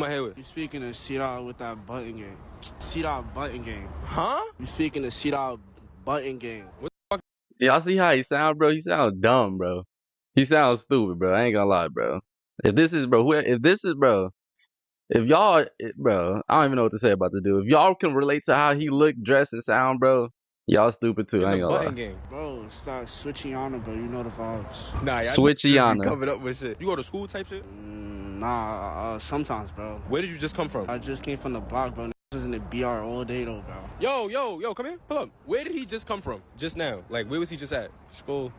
my head with? You speaking to C-Dog with that button game. C-Dog button game. Huh? You speaking to C-Dog button game. What the fuck? Y'all see how he sound, bro? He sounds dumb, bro. He sounds stupid, bro. I ain't gonna lie, bro. If this is, bro, if y'all, bro, I don't even know what to say about the dude. If y'all can relate to how he look, dress, and sound, bro, y'all stupid too. It's I ain't a gonna lie. button game. Bro, start switching on it, bro. You know the vibes. Nah, y'all Switchy just on be her. covered up with shit. You go to school type shit? Nah, sometimes, bro. Where did you just come from? I just came from the block, bro. Was in the BR all day, though, bro. Yo, come here. Pull up. Where did he just come from? Just now. Like, where was he just at? School.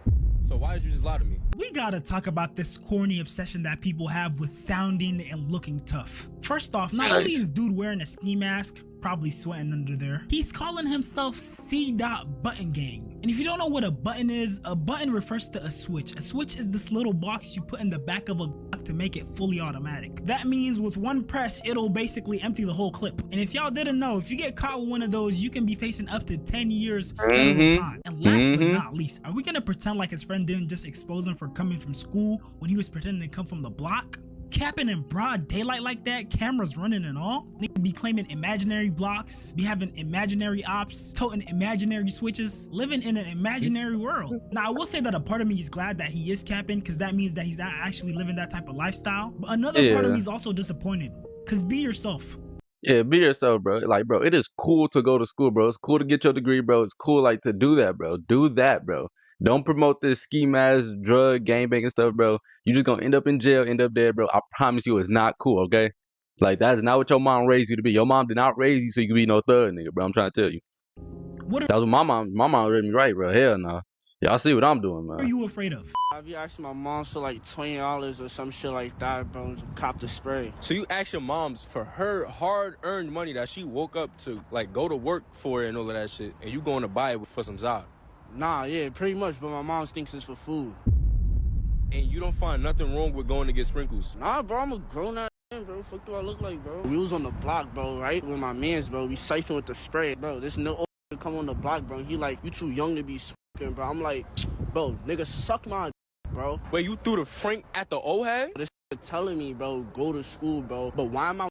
So why did you just lie to me? We gotta talk about this corny obsession that people have with sounding and looking tough. First off, not only is dude wearing a ski mask, probably sweating under there, he's calling himself C.Button Gang. And if you don't know what a button is, a button refers to a switch. A switch is this little box you put in the back of a Glock to make it fully automatic. That means with one press, it'll basically empty the whole clip. And if y'all didn't know, if you get caught with one of those, you can be facing up to 10 years federal time. And last but not least, are we gonna pretend like his friend didn't just expose him for coming from school when he was pretending to come from the block? Capping in broad daylight like that, cameras running and all. They be claiming imaginary blocks, be having imaginary ops, toting imaginary switches, living in an imaginary world. Now, I will say that a part of me is glad that he is capping, because that means that he's not actually living that type of lifestyle. But another part of me is also disappointed, because be yourself. Yeah, be yourself, bro. Like, bro, it is cool to go to school, bro. It's cool to get your degree, bro. It's cool, like, to do that, bro. Do that, bro. Don't promote this ski mask, drug, gangbanging stuff, bro. You just gonna end up in jail, end up dead, bro. I promise you, it's not cool, okay? Like, that's not what your mom raised you to be. Your mom did not raise you so you could be no thug, nigga, bro. I'm trying to tell you. That's what my mom raised me right, bro. Hell no. Y'all see what I'm doing, man. What are you afraid of? I be asking my mom for like $20 or some shit like that, bro, to cop the spray. So you asked your moms for her hard-earned money that she woke up to, like, go to work for and all of that shit, and you going to buy it for some Zod. Nah, yeah, pretty much, but my mom thinks it's for food. And you don't find nothing wrong with going to get sprinkles? Nah, bro, I'm a grown-ass man, bro. Fuck do I look like, bro? We was on the block, bro, right? With my mans, bro. We siphoning with the spray, bro. This no old come on the block, bro. He like, you too young to be smoking, bro. I'm like, bro, nigga, suck my bro. Wait, you threw the frank at the old head? This telling me, bro, go to school, bro. But why am I?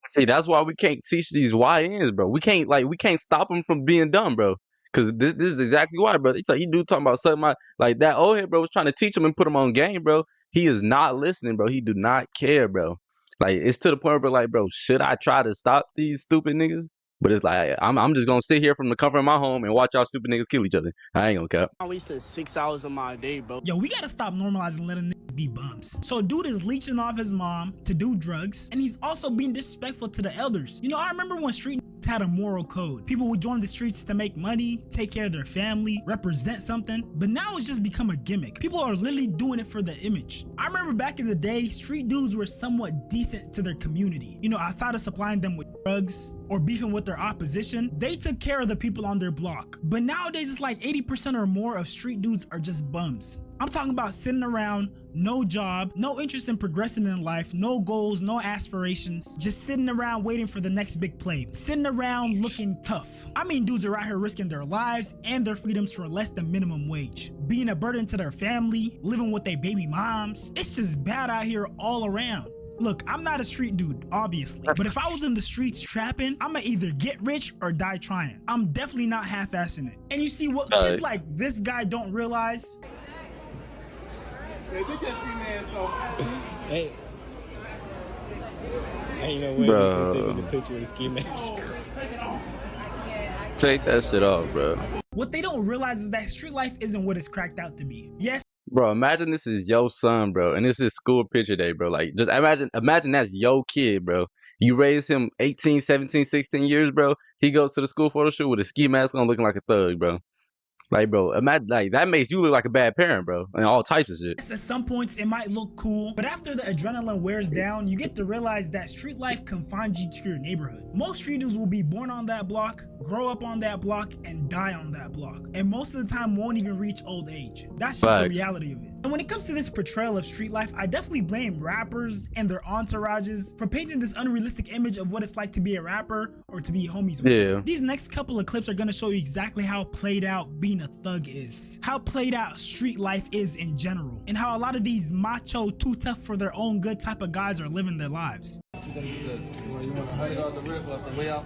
See, that's why we can't teach these YNs, bro. We can't stop them from being dumb, bro. Cause this is exactly why, bro. He do talking about something like that old head, bro, was trying to teach him and put him on game, bro. He is not listening, bro. He do not care, bro. Like, it's to the point where, like, bro, should I try to stop these stupid niggas? But it's like, I'm just gonna sit here from the comfort of my home and watch y'all stupid niggas kill each other. I ain't gonna cap. I wasted 6 hours of my day, bro. Yo, we gotta stop normalizing letting niggas be bums. So dude is leeching off his mom to do drugs, and he's also being disrespectful to the elders. You know, I remember when street had a moral code. People would join the streets to make money, take care of their family, represent something, but now it's just become a gimmick. People are literally doing it for the image. I remember back in the day, street dudes were somewhat decent to their community. You know, outside of supplying them with drugs or beefing with their opposition, they took care of the people on their block. But nowadays, it's like 80% or more of street dudes are just bums. I'm talking about sitting around, no job, no interest in progressing in life, no goals, no aspirations, just sitting around waiting for the next big play, sitting around looking tough. I mean, dudes are out here risking their lives and their freedoms for less than minimum wage, being a burden to their family, living with their baby moms. It's just bad out here all around. Look, I'm not a street dude, obviously, but if I was in the streets trapping, I'ma either get rich or die trying. I'm definitely not half-assing it. And you see what kids like this guy don't realize? Hey. Ain't no way we can take the picture with the ski mask. Take that shit off, bro. What they don't realize is that street life isn't what it's cracked out to be. Yes. Bro, imagine this is your son, bro, and this is school picture day, bro. Like, just imagine that's your kid, bro. You raise him 18, 17, 16 years, bro. He goes to the school photo shoot with a ski mask on looking like a thug, bro. Like, bro, imagine, like, that makes you look like a bad parent, bro, and all types of shit. At some points, it might look cool, but after the adrenaline wears down, you get to realize that street life confines you to your neighborhood. Most street dudes will be born on that block, grow up on that block, and die on that block. And most of the time won't even reach old age. That's just the reality of it. And when it comes to this portrayal of street life, I definitely blame rappers and their entourages for painting this unrealistic image of what it's like to be a rapper or to be homies with. Yeah. These next couple of clips are gonna show you exactly how played out being a thug is, how played out street life is in general, and how a lot of these macho, too tough for their own good type of guys are living their lives. What you think he says? You want to hug it off the rip, off the way out?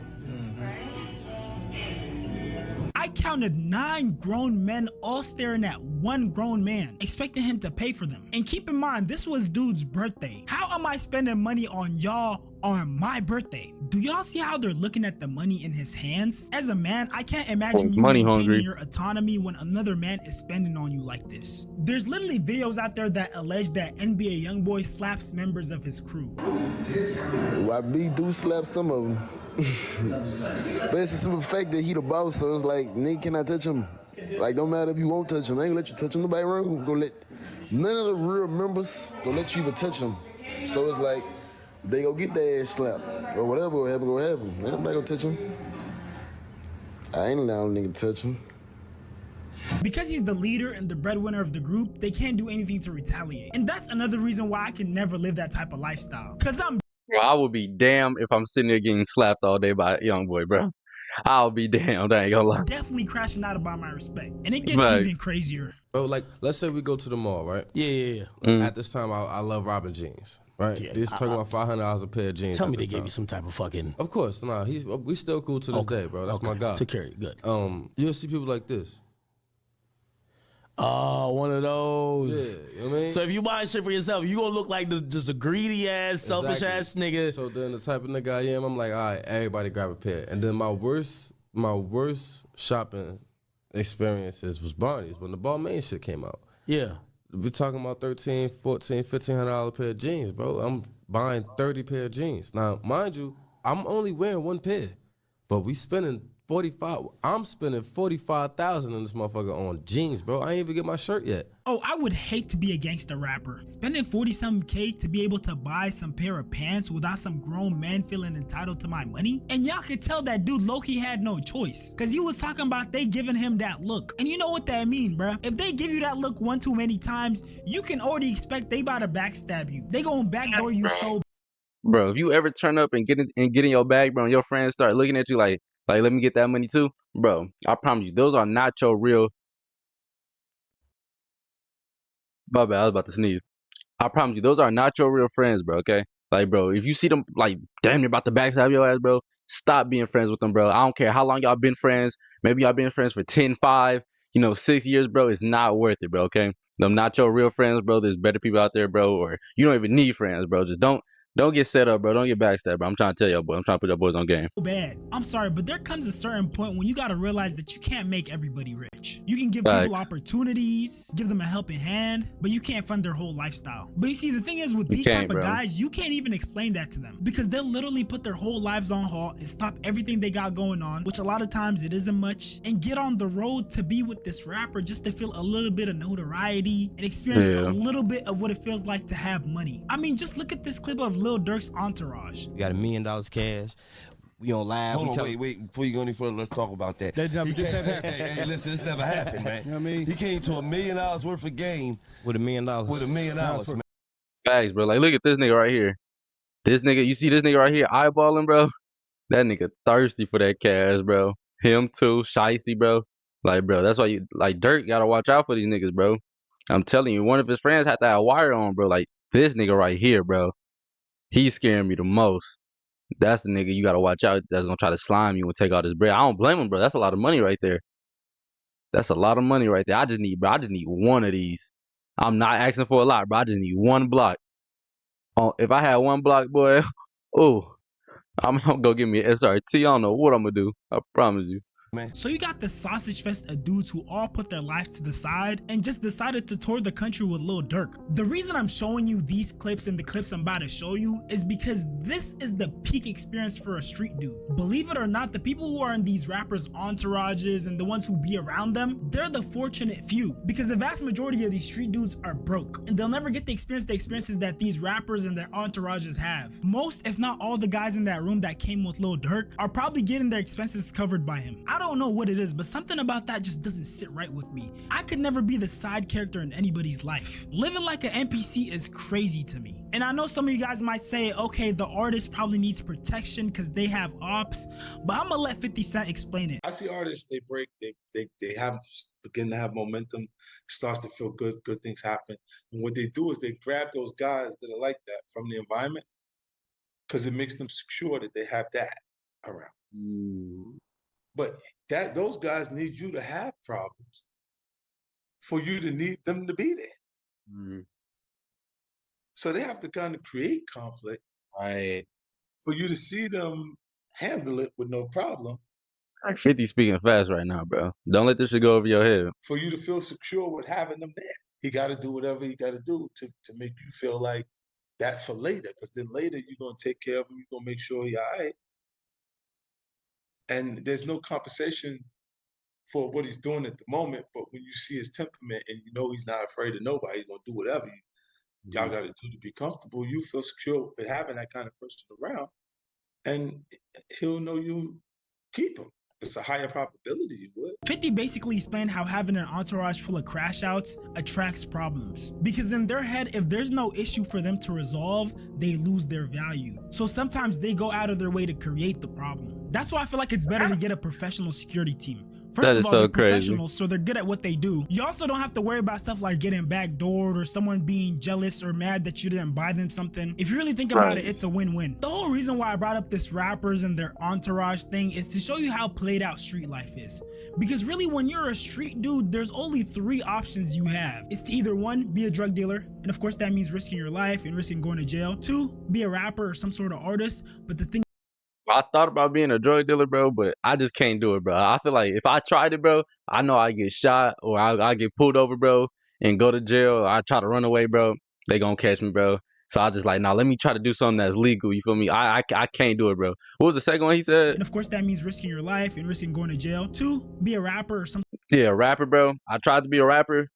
I counted 9 grown men all staring at one grown man, expecting him to pay for them. And keep in mind, this was dude's birthday. How am I spending money on y'all on my birthday? Do y'all see how they're looking at the money in his hands? As a man, I can't imagine you Money maintaining hungry. your autonomy when another man is spending on you like this. There's literally videos out there that allege that NBA YoungBoy slaps members of his crew. YB do slap some of them. But it's the simple fact that he the boss, so it's like, nigga cannot touch him. Like, don't matter if you won't touch him. I ain't gonna let you touch him. Nobody around gonna let, none of the real members gonna let you even touch him. So it's like, they go get their ass slapped. Or whatever will happen, go happen. Ain't nobody gonna touch him. I ain't allowing a nigga to touch him. Because he's the leader and the breadwinner of the group, they can't do anything to retaliate. And that's another reason why I can never live that type of lifestyle. Cause I'm Bro, I would be damned if I'm sitting there getting slapped all day by a young boy, bro. I'll be damned. I ain't gonna lie. definitely crashing out about my respect. And it gets Right. even crazier. Bro, like, let's say we go to the mall, right? Yeah. At this time, I love robbing jeans, right? Yeah, They're talking about $500 a pair of jeans. Tell at me they this gave time. you some type of fucking. Of course, nah. We still cool to this day, bro. That's my guy. Took care of you. Good. You'll see people like this. Oh, one of those. Yeah, you know what I mean? So if you buying shit for yourself, you gonna look like just a greedy ass, selfish Exactly. ass nigga. So then the type of nigga I am, I'm like, all right, everybody grab a pair. And then my worst shopping experiences was Barney's when the Balmain shit came out. Yeah. We're talking about $1,300, $1,400, $1,500 pair of jeans, bro. I'm buying 30 pair of jeans. Now, mind you, I'm only wearing one pair, but we spending I'm spending $45,000 in this motherfucker on jeans, bro. I ain't even get my shirt yet. Oh, I would hate to be a gangster rapper. Spending 40-something K to be able to buy some pair of pants without some grown man feeling entitled to my money? And y'all could tell that dude low-key had no choice. Cause he was talking about they giving him that look. And you know what that mean, bruh? If they give you that look one too many times, you can already expect they about to backstab you. They gonna backdoor you so Bro, if you ever turn up and get in your bag, bro, and your friends start looking at you like, let me get that money too, bro. I promise you, those are not your real. My bad, I was about to sneeze. I promise you, those are not your real friends, bro. Okay, like, bro, if you see them like damn near about to backstab your ass, bro, stop being friends with them, bro. I don't care how long y'all been friends. Maybe y'all been friends for 10, 5, 6 years, bro. It's not worth it, bro. Okay, them not your real friends, bro. There's better people out there, bro. Or you don't even need friends, bro. Just don't get set up, bro. Don't get backstabbed, bro. I'm trying to tell y'all, boy. I'm trying to put your boys on game. bad. I'm sorry, but there comes a certain point when you gotta realize that you can't make everybody rich. You can give Facts. people opportunities, give them a helping hand, but you can't fund their whole lifestyle. But you see, the thing is with You these can't, type of bro. guys, you can't even explain that to them because they'll literally put their whole lives on halt and stop everything they got going on, which a lot of times it isn't much, and get on the road to be with this rapper just to feel a little bit of notoriety and experience Yeah. a little bit of what it feels like to have money. I mean, just look at this clip of Lil Durk's entourage. We got $1 million cash. We on live. Hold on, wait. Before you go any further, let's talk about that. That jump just never happened. Hey, listen, this never happened, man. You know what I mean? He came to $1 million worth of game With $1 million. with $1 million, man. Facts, bro. Like, look at this nigga right here. This nigga, you see this nigga right here eyeballing, bro? That nigga thirsty for that cash, bro. Him too, shiesty, bro. Like, bro, that's why you, like, Dirk gotta watch out for these niggas, bro. I'm telling you, one of his friends had to have wire on, bro. Like, this nigga right here, bro. He's scaring me the most. That's the nigga you gotta watch out that's gonna try to slime you and take all this bread. I don't blame him, bro. That's a lot of money right there. That's a lot of money right there. I just need one of these. I'm not asking for a lot, bro. I just need one block. Oh, if I had one block, boy, oh, I'm gonna go get me an SRT. I don't know what I'm gonna do. I promise you. So you got the sausage fest of dudes who all put their lives to the side and just decided to tour the country with Lil Durk. The reason I'm showing you these clips and the clips I'm about to show you is because this is the peak experience for a street dude. Believe it or not, the people who are in these rappers' entourages and the ones who be around them, they're the fortunate few because the vast majority of these street dudes are broke and they'll never get the experiences that these rappers and their entourages have. Most, if not all the guys in that room that came with Lil Durk are probably getting their expenses covered by him. I don't know what it is, but something about that just doesn't sit right with me. I could never be the side character in anybody's life. Living like an NPC is crazy to me. And I know some of you guys might say, okay, the artist probably needs protection because they have ops, but I'm gonna let 50 Cent explain it. I see artists, they break, they begin to have momentum, starts to feel good things happen. And what they do is they grab those guys that are like that from the environment, because it makes them secure that they have that around. But those guys need you to have problems for you to need them to be there. So they have to kind of create conflict, Right. for you to see them handle it with no problem. 50 speaking fast right now, bro. Don't let this shit go over your head. For you to feel secure with having them there. He got to do whatever he got to do to make you feel like that for later. Because then later you're going to take care of him. You're going to make sure he's all right. And there's no compensation for what he's doing at the moment. But when you see his temperament and you know he's not afraid of nobody, he's going to do whatever y'all got to do to be comfortable. You feel secure with having that kind of person around. And he'll know you keep him. It's a higher probability you would. 50 basically explained how having an entourage full of crash outs attracts problems. Because in their head, if there's no issue for them to resolve, they lose their value. So sometimes they go out of their way to create the problem. That's why I feel like it's better to get a professional security team. First of all, they're professionals, so they're good at what they do. You also don't have to worry about stuff like getting backdoored or someone being jealous or mad that you didn't buy them something. If you really think about it, it's a win-win. The whole reason why I brought up this rappers and their entourage thing is to show you how played out street life is. Because really, when you're a street dude, there's only 3 options you have. It's to either 1, be a drug dealer, and of course that means risking your life and risking going to jail. 2, be a rapper or some sort of artist, but the thing I thought about being a drug dealer, bro, but I just can't do it, bro. I feel like if I tried it, bro, I know I get shot or I get pulled over, bro, and go to jail. Or I try to run away, bro. They gonna catch me, bro. So I just like, nah, let me try to do something that's legal. You feel me? I can't do it, bro. What was the second one he said? and of course that means risking your life and risking going to jail. 2, be a rapper or something. Yeah, rapper, bro. I tried to be a rapper.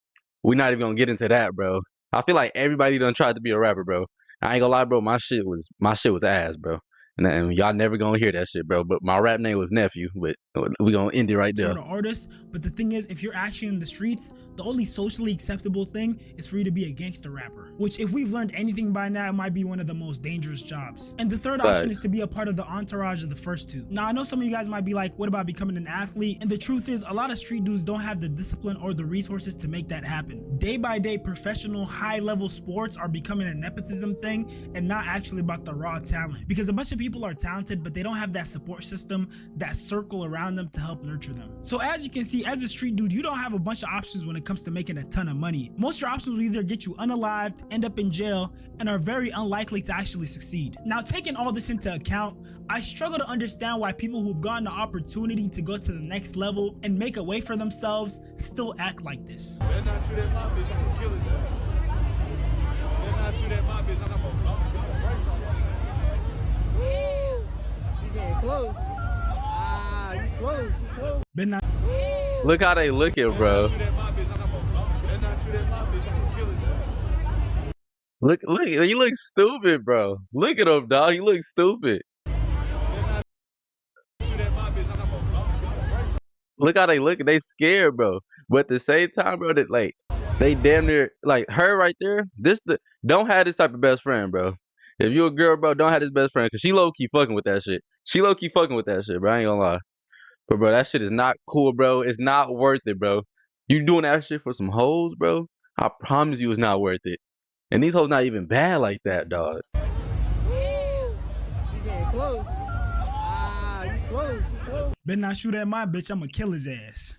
We're not even gonna get into that, bro. I feel like everybody done tried to be a rapper, bro. I ain't gonna lie, bro. My shit was ass, bro. And y'all never gonna hear that shit, bro. But my rap name was Nephew, but we gonna end it right there. Sort of artist, but the thing is, if you're actually in the streets, the only socially acceptable thing is for you to be a gangster rapper, which if we've learned anything by now, it might be one of the most dangerous jobs. And the third option is to be a part of the entourage of the first 2. Now I know some of you guys might be like, what about becoming an athlete? And the truth is, a lot of street dudes don't have the discipline or the resources to make that happen. Day by day, professional high-level sports are becoming a nepotism thing and not actually about the raw talent, because a bunch of people are talented, but they don't have that support system, that circle around them to help nurture them. So as you can see, as a street dude, you don't have a bunch of options when it comes to making a ton of money. Most of your options will either get you unalived, end up in jail, and are very unlikely to actually succeed. Now, taking all this into account, I struggle to understand why people who've gotten the opportunity to go to the next level and make a way for themselves still act like this. Close. You close. Look how they looking, bro. Look, he looks stupid, bro. Look at him, dog. He looks stupid. Look how they look. They scared, bro. But at the same time, bro, they damn near like her right there. Don't have this type of best friend, bro. If you a girl, bro, don't have this best friend, cause she low key fucking with that shit. She low key fucking with that shit, bro. I ain't gonna lie. But bro, that shit is not cool, bro. It's not worth it, bro. You doing that shit for some hoes, bro? I promise you, it's not worth it. And these hoes not even bad like that, dog. You getting close. You close. Better not shoot at my bitch, I'ma kill his ass.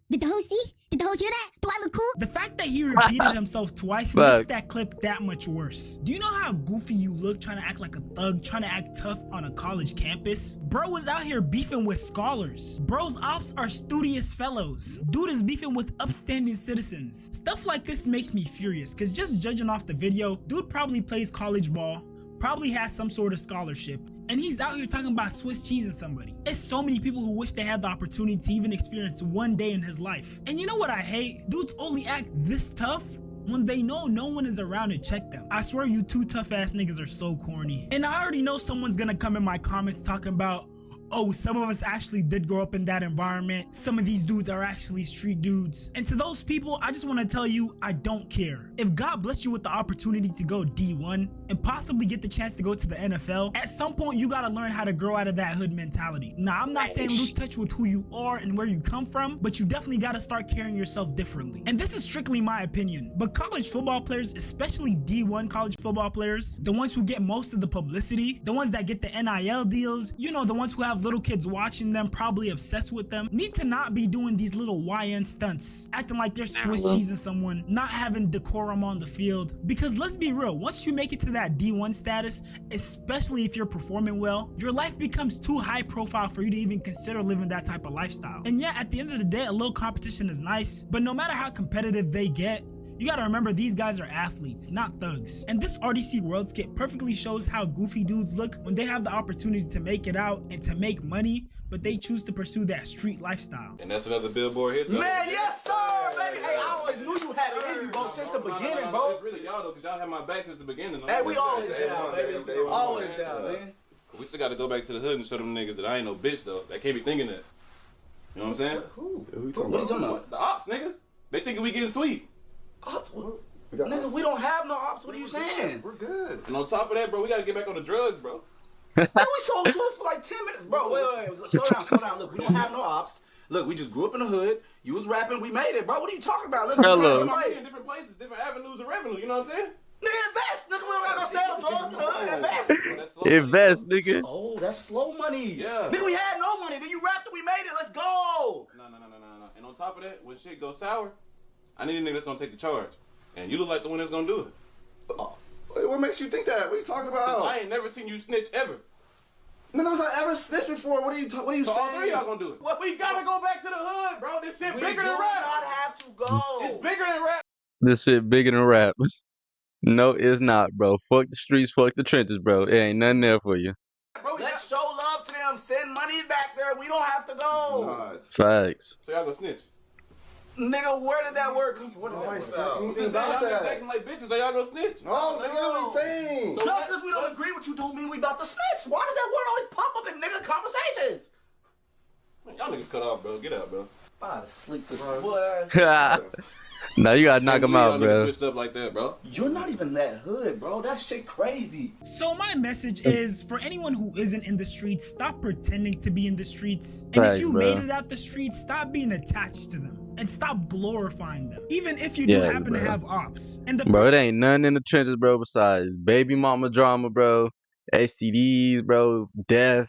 Did the hoes see? Did the hoes hear that? Do I look cool? The fact that he repeated himself twice makes that clip that much worse. Do you know how goofy you look trying to act like a thug, trying to act tough on a college campus? Bro was out here beefing with scholars. Bro's ops are studious fellows. Dude is beefing with upstanding citizens. Stuff like this makes me furious, cause just judging off the video, dude probably plays college ball, probably has some sort of scholarship, and he's out here talking about Swiss cheese and somebody. There's so many people who wish they had the opportunity to even experience one day in his life. And you know what I hate? Dudes only act this tough when they know no one is around to check them. I swear you 2 tough ass niggas are so corny. And I already know someone's gonna come in my comments talking about, oh, some of us actually did grow up in that environment. Some of these dudes are actually street dudes. And to those people, I just want to tell you, I don't care. If God bless you with the opportunity to go D1 and possibly get the chance to go to the NFL, at some point you gotta learn how to grow out of that hood mentality. Now, I'm not saying lose touch with who you are and where you come from, but you definitely gotta start carrying yourself differently. And this is strictly my opinion, but college football players, especially D1 college football players, the ones who get most of the publicity, the ones that get the NIL deals, you know, the ones who have little kids watching them, probably obsessed with them, need to not be doing these little YN stunts, acting like they're Swiss cheesing someone, not having decorum on the field. Because let's be real, once you make it to that D1 status, especially if you're performing well, your life becomes too high profile for you to even consider living that type of lifestyle. And yeah, at the end of the day, a little competition is nice, but no matter how competitive they get, you gotta remember these guys are athletes, not thugs. And this RDC Worldscape perfectly shows how goofy dudes look when they have the opportunity to make it out and to make money, but they choose to pursue that street lifestyle. And that's another billboard hit. Man, yes sir, baby. Hey, I always knew you had it in you, bro, since the beginning, bro. It's really y'all though, cause y'all had my back since the beginning. Hey, we always down, baby. Always down, man. We still gotta go back to the hood and show them niggas that I ain't no bitch though. They can't be thinking that. You know what I'm saying? Who? What you talking about? The ops, nigga. They thinking we getting sweet. Ops? Niggas, we don't have no ops. What are you saying? We're good. And on top of that, bro, we gotta get back on the drugs, bro. Man, we sold drugs for like 10 minutes. Bro, wait. Slow down. Look, we don't have no ops. Look, we just grew up in the hood. You was rapping, we made it, bro. What are you talking about? Listen, Hello. In different places, different avenues of revenue, you know what I'm saying? Nigga, invest. Nigga, we don't got no sales drugs in the hood. Invest. Invest, nigga. Oh, that's slow money. Yeah. Nigga, we had no money. Then you rapped it, we made it. Let's go. No. And on top of that, when shit goes sour, I need a nigga that's gonna take the charge. And you look like the one that's gonna do it. Wait, what makes you think that? What are you talking about? I ain't never seen you snitch ever. None of us have ever snitched before. What are you saying? So all three of y'all gonna do it. Well, we gotta go back to the hood, bro. This shit bigger than rap. We do not have to go. It's bigger than rap. This shit bigger than rap. No, it's not, bro. Fuck the streets, fuck the trenches, bro. It ain't nothing there for you. Bro, let's show love to them. Send money back there. We don't have to go. Facts. So y'all gonna snitch? Nigga, where did that word come from? What Y'all acting like bitches, so y'all gonna snitch? No, nigga, what are you saying? Just because we don't agree with you don't mean we about to snitch. Why does that word always pop up in nigga conversations? Man, y'all niggas cut off, bro. Get out, bro. I'm to sleep this boy. Now you gotta knock him out, y'all bro. niggas switched up like that, bro. You're not even that hood, bro. That shit crazy. So my message is, for anyone who isn't in the streets, stop pretending to be in the streets. And Right, if you bro. made it out the streets, stop being attached to them. And stop glorifying them. Even if you do Yeah, happen bro. to have ops. And the Bro, it ain't nothing in the trenches, bro, besides baby mama drama, bro, STDs, bro, death.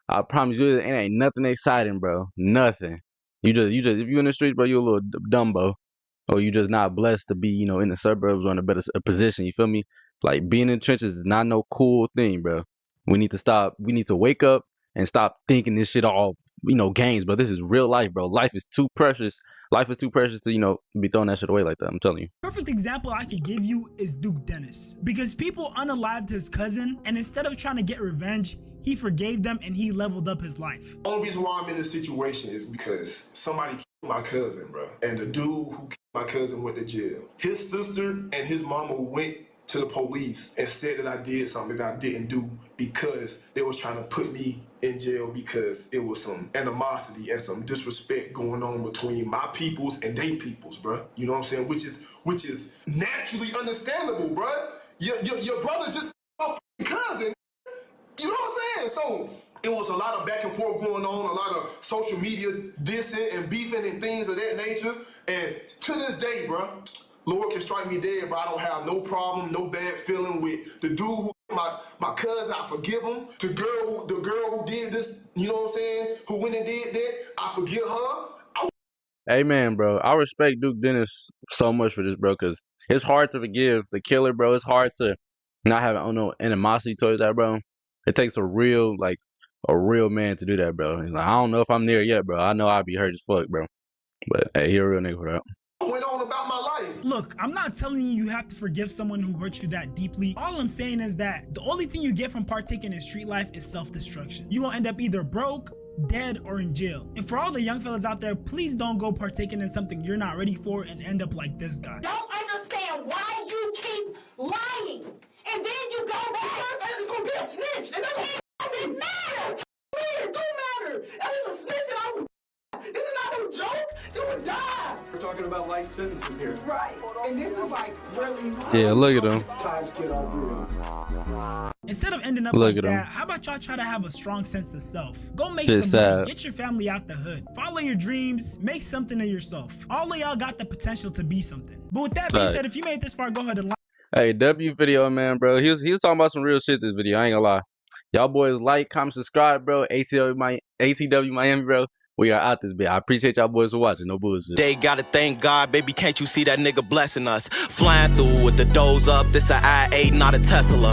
I promise you, it ain't nothing exciting, bro. Nothing. You just, if you in the streets, bro, you a little dumbo. Or you just not blessed to be, you know, in the suburbs or in a better position. You feel me? Like, being in the trenches is not no cool thing, bro. We need to stop. We need to wake up and stop thinking this shit all, you know, games, bro. This is real life, bro. Life is too precious. Life is too precious to, you know, be throwing that shit away like that. I'm telling you. perfect example I could give you is Duke Dennis. Because people unalived his cousin, and instead of trying to get revenge, he forgave them and he leveled up his life. The only reason why I'm in this situation is because somebody killed my cousin, bro. And the dude who killed my cousin went to jail. His sister and his mama went to the police and said that I did something that I didn't do because they was trying to put me in jail because it was some animosity and some disrespect going on between my peoples and they peoples, bro. You know what I'm saying? Which is naturally understandable, bro. Your brother just my cousin. You know what I'm saying? So it was a lot of back and forth going on, a lot of social media dissing and beefing and things of that nature. And to this day, bro, Lord can strike me dead, but I don't have no problem, no bad feeling with the dude who my cousin. I forgive him. The girl who did this, you know what I'm saying, who went and did that, I forgive her. Hey, man, bro, I respect Duke Dennis so much for this, bro, because it's hard to forgive the killer, bro. It's hard to not have no animosity towards that, bro. It takes a real man to do that, bro. Like, I don't know if I'm there yet, bro. I know I'd be hurt as fuck, bro. But hey, he a real nigga for that. Went on about my life. Look, I'm not telling you have to forgive someone who hurt you that deeply. All I'm saying is that the only thing you get from partaking in street life is self-destruction. You gonna end up either broke, dead, or in jail. And for all the young fellas out there, please don't go partaking in something you're not ready for and end up like this guy. Don't understand why you keep lying. And then you go back. It's gonna be a snitch. And then it matter. Do matter. talking about life sentences here. Right. And this is like really Yeah, look at him. times get all brutal. Instead of ending up Look like at him. that, how about y'all try to have a strong sense of self? Go make Shit some money, sad. get your family out the hood, follow your dreams, make something of yourself. All of y'all got the potential to be something. But with that being Right. said, if you made it this far, go ahead and like. Hey, W video, man, bro. He was talking about some real shit this video. I ain't gonna lie. Y'all boys like, comment, subscribe, bro. ATW Miami, bro. We are out this bit. I appreciate y'all boys for watching. No bullshit. They gotta thank God, baby. Can't you see that nigga blessing us? Flying through with the doors up. This a I-8, not a Tesla.